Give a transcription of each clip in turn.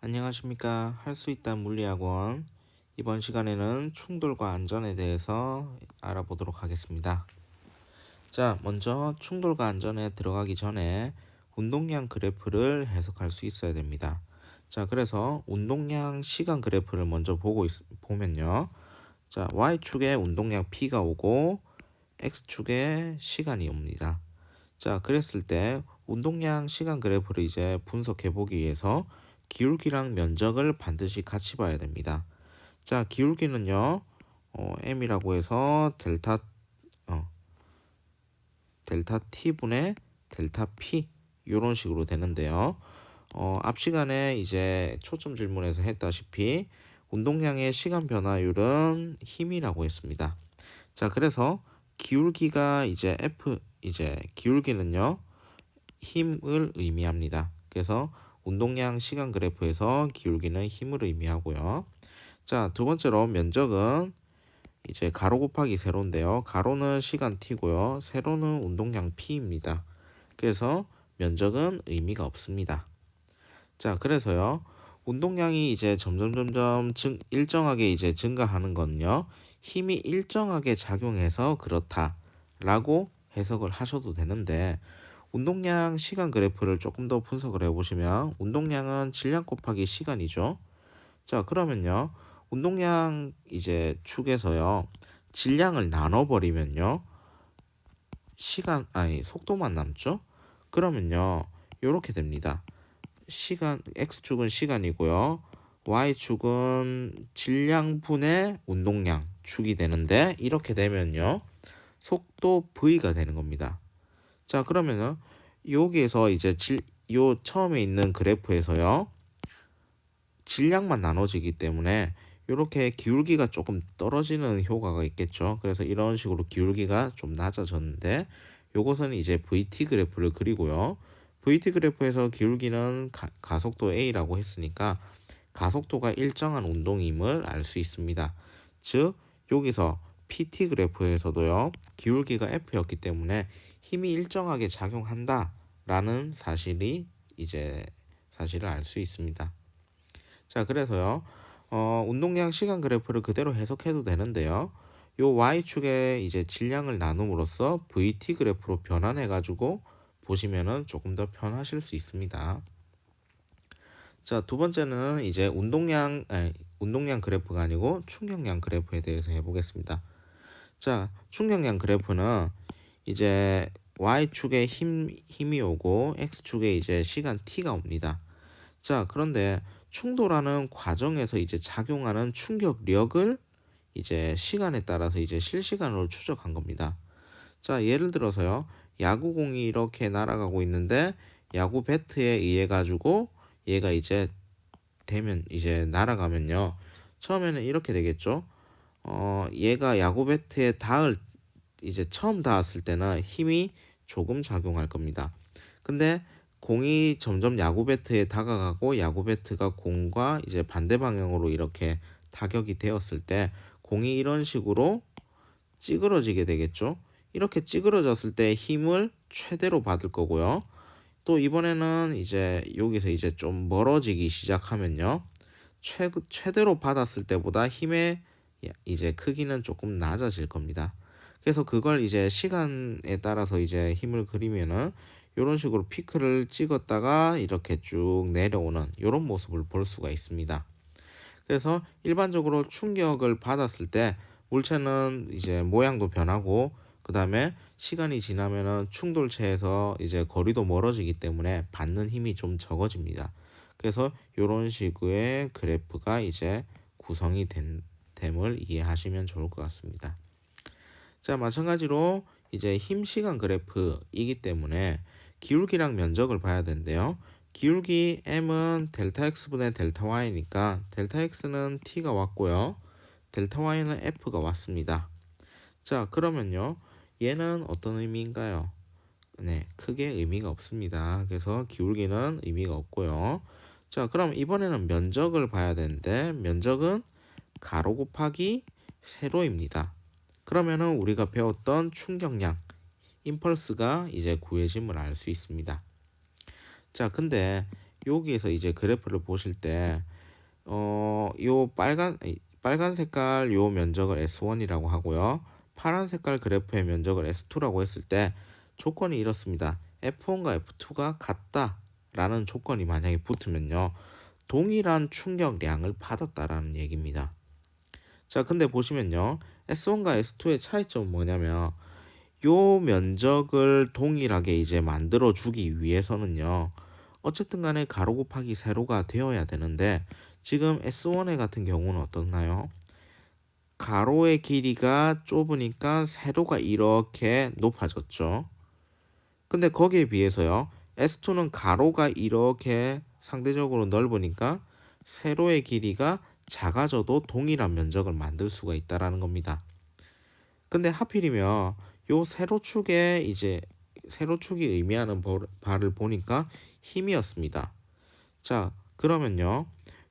안녕하십니까. 할 수 있다 물리학원. 이번 시간에는 충돌과 안전에 대해서 알아보도록 하겠습니다. 자, 먼저 충돌과 안전에 들어가기 전에 운동량 그래프를 해석할 수 있어야 됩니다. 자, 그래서 운동량 시간 그래프를 먼저 보면요. 자, Y축에 운동량 P가 오고 X축에 시간이 옵니다. 자, 그랬을 때 운동량 시간 그래프를 이제 분석해 보기 위해서 기울기랑 면적을 반드시 같이 봐야 됩니다. 자, 기울기는요, m이라고 해서 어, 델타 t분의 델타 p 이런 식으로 되는데요. 앞 시간에 이제 초점 질문에서 했다시피 운동량의 시간 변화율은 힘이라고 했습니다. 자, 그래서 기울기가 이제 기울기는요, 힘을 의미합니다. 그래서 운동량 시간 그래프에서 기울기는 힘을 의미하고요. 자, 두 번째로 면적은 이제 가로 곱하기 세로인데요. 가로는 시간 t고요. 세로는 운동량 p입니다. 그래서 면적은 의미가 없습니다. 자, 그래서요. 운동량이 이제 점점 일정하게 이제 증가하는 건요. 힘이 일정하게 작용해서 그렇다라고 해석을 하셔도 되는데 운동량 시간 그래프를 조금 더 분석을 해보시면 운동량은 질량 곱하기 시간이죠. 자, 그러면요. 운동량 이제 축에서요. 질량을 나눠버리면요. 속도만 남죠. 그러면요. 이렇게 됩니다. X축은 시간이고요. Y축은 질량분의 운동량 축이 되는데 이렇게 되면요. 속도 V가 되는 겁니다. 자, 그러면은 여기에서 이제 요 처음에 있는 그래프에서요. 질량만 나눠지기 때문에 이렇게 기울기가 조금 떨어지는 효과가 있겠죠. 그래서 이런 식으로 기울기가 좀 낮아졌는데 요것은 이제 VT 그래프를 그리고요. VT 그래프에서 기울기는 가속도 A라고 했으니까 가속도가 일정한 운동임을 알 수 있습니다. 즉 여기서 PT 그래프에서도요. 기울기가 F였기 때문에 힘이 일정하게 작용한다라는 사실을 알 수 있습니다. 자, 그래서요. 운동량 시간 그래프를 그대로 해석해도 되는데요. 요 Y축에 이제 질량을 나눔으로써 VT 그래프로 변환해 가지고 보시면은 조금 더 편하실 수 있습니다. 자, 두 번째는 이제 운동량 그래프가 아니고 충격량 그래프에 대해서 해보겠습니다. 자, 충격량 그래프는 이제 Y축에 힘이 오고 X축에 이제 시간 T가 옵니다. 자, 그런데 충돌하는 과정에서 이제 작용하는 충격력을 이제 시간에 따라서 이제 실시간으로 추적한 겁니다. 자, 예를 들어서요. 야구공이 이렇게 날아가고 있는데 야구 배트에 의해 가지고 얘가 이제 날아가면요. 처음에는 이렇게 되겠죠. 얘가 야구 배트에 처음 닿았을 때는 힘이 조금 작용할 겁니다. 근데 공이 점점 야구 배트에 다가가고 야구 배트가 공과 이제 반대 방향으로 이렇게 타격이 되었을 때 공이 이런 식으로 찌그러지게 되겠죠. 이렇게 찌그러졌을 때 힘을 최대로 받을 거고요. 또 이번에는 이제 여기서 이제 좀 멀어지기 시작하면요. 최대로 받았을 때보다 힘의 이제 크기는 조금 낮아질 겁니다. 그래서 그걸 이제 시간에 따라서 이제 힘을 그리면은 이런 식으로 피크를 찍었다가 이렇게 쭉 내려오는 이런 모습을 볼 수가 있습니다. 그래서 일반적으로 충격을 받았을 때 물체는 이제 모양도 변하고 그 다음에 시간이 지나면은 충돌체에서 이제 거리도 멀어지기 때문에 받는 힘이 좀 적어집니다. 그래서 이런 식의 그래프가 이제 구성이 됨을 이해하시면 좋을 것 같습니다. 자, 마찬가지로 이제 힘 시간 그래프이기 때문에 기울기랑 면적을 봐야 되는데요. 기울기 m은 델타 x분의 델타 y니까 델타 x는 t가 왔고요. 델타 y는 f가 왔습니다. 자, 그러면요. 얘는 어떤 의미인가요? 네, 크게 의미가 없습니다. 그래서 기울기는 의미가 없고요. 자, 그럼 이번에는 면적을 봐야 되는데 면적은 가로 곱하기 세로입니다. 그러면은 우리가 배웠던 충격량, 임펄스가 이제 구해짐을 알 수 있습니다. 자, 근데 여기에서 이제 그래프를 보실 때, 요 빨간 색깔 요 면적을 S1이라고 하고요. 파란 색깔 그래프의 면적을 S2라고 했을 때 조건이 이렇습니다. F1과 F2가 같다라는 조건이 만약에 붙으면요. 동일한 충격량을 받았다라는 얘기입니다. 자, 근데 보시면요. S1과 S2의 차이점은 뭐냐면 요 면적을 동일하게 이제 만들어 주기 위해서는요. 어쨌든 간에 가로 곱하기 세로가 되어야 되는데 지금 S1의 같은 경우는 어떻나요? 가로의 길이가 좁으니까 세로가 이렇게 높아졌죠. 근데 거기에 비해서요. S2는 가로가 이렇게 상대적으로 넓으니까 세로의 길이가 작아져도 동일한 면적을 만들 수가 있다라는 겁니다. 근데 하필이면 요 세로축이 의미하는 바를 보니까 힘이었습니다. 자, 그러면요.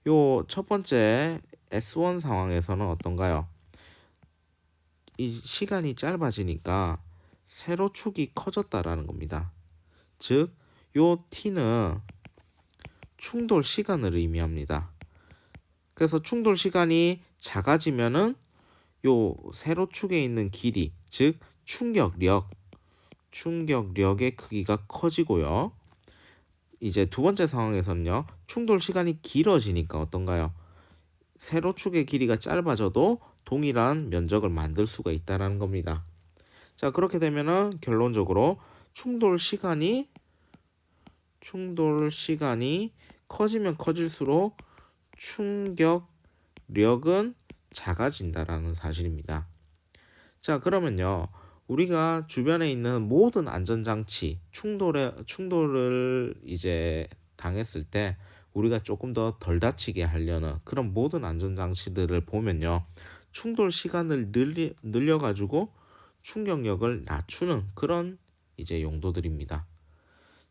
요 첫 번째 S1 상황에서는 어떤가요? 이 시간이 짧아지니까 세로축이 커졌다라는 겁니다. 즉, 요 t는 충돌 시간을 의미합니다. 그래서 충돌 시간이 작아지면은 요 세로축에 있는 길이, 즉 충격력의 크기가 커지고요. 이제 두 번째 상황에서는요. 충돌 시간이 길어지니까 어떤가요? 세로축의 길이가 짧아져도 동일한 면적을 만들 수가 있다는 겁니다. 자, 그렇게 되면은 결론적으로 충돌 시간이 커지면 커질수록 충격력은 작아진다라는 사실입니다. 자, 그러면요. 우리가 주변에 있는 모든 안전장치, 충돌을 이제 당했을 때 우리가 조금 더 덜 다치게 하려는 그런 모든 안전장치들을 보면요. 충돌 시간을 늘려가지고 충격력을 낮추는 그런 이제 용도들입니다.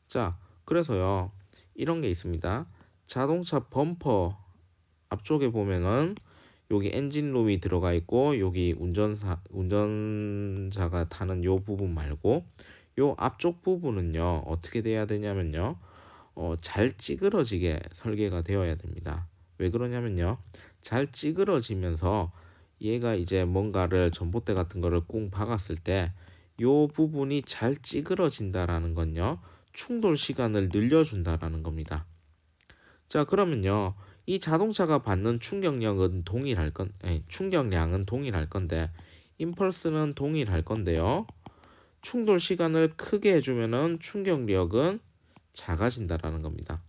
자, 그래서요. 이런 게 있습니다. 자동차 범퍼 앞쪽에 보면은 여기 엔진룸이 들어가 있고 여기 운전자가 타는 요 부분 말고 요 앞쪽 부분은요. 어떻게 돼야 되냐면요. 잘 찌그러지게 설계가 되어야 됩니다. 왜 그러냐면요. 잘 찌그러지면서 얘가 이제 뭔가를 전봇대 같은 거를 꽁 박았을 때 요 부분이 잘 찌그러진다라는 건요. 충돌 시간을 늘려준다라는 겁니다. 자, 그러면요. 이 자동차가 받는 충격량은 동일할 건데 임펄스는 동일할 건데요. 충돌 시간을 크게 해주면은 충격력은 작아진다라는 겁니다.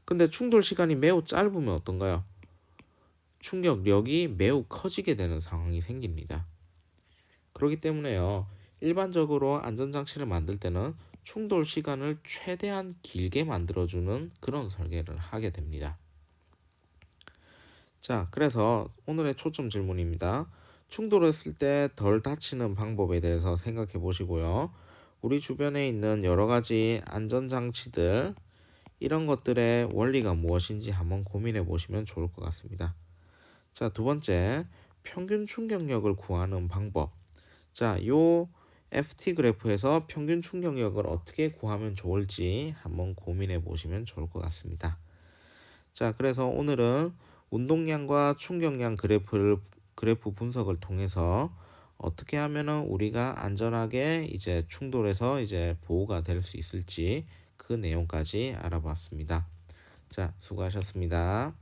근데 충돌 시간이 매우 짧으면 어떤가요? 충격력이 매우 커지게 되는 상황이 생깁니다. 그렇기 때문에요. 일반적으로 안전장치를 만들 때는 충돌 시간을 최대한 길게 만들어주는 그런 설계를 하게 됩니다. 자, 그래서 오늘의 초점 질문입니다. 충돌했을 때 덜 다치는 방법에 대해서 생각해 보시고요. 우리 주변에 있는 여러 가지 안전장치들, 이런 것들의 원리가 무엇인지 한번 고민해 보시면 좋을 것 같습니다. 자, 두 번째, 평균 충격력을 구하는 방법. 자, 요 FT 그래프에서 평균 충격력을 어떻게 구하면 좋을지 한번 고민해 보시면 좋을 것 같습니다. 자, 그래서 오늘은 운동량과 충격량 그래프 분석을 통해서 어떻게 하면은 우리가 안전하게 이제 충돌해서 이제 보호가 될 수 있을지 그 내용까지 알아봤습니다. 자, 수고하셨습니다.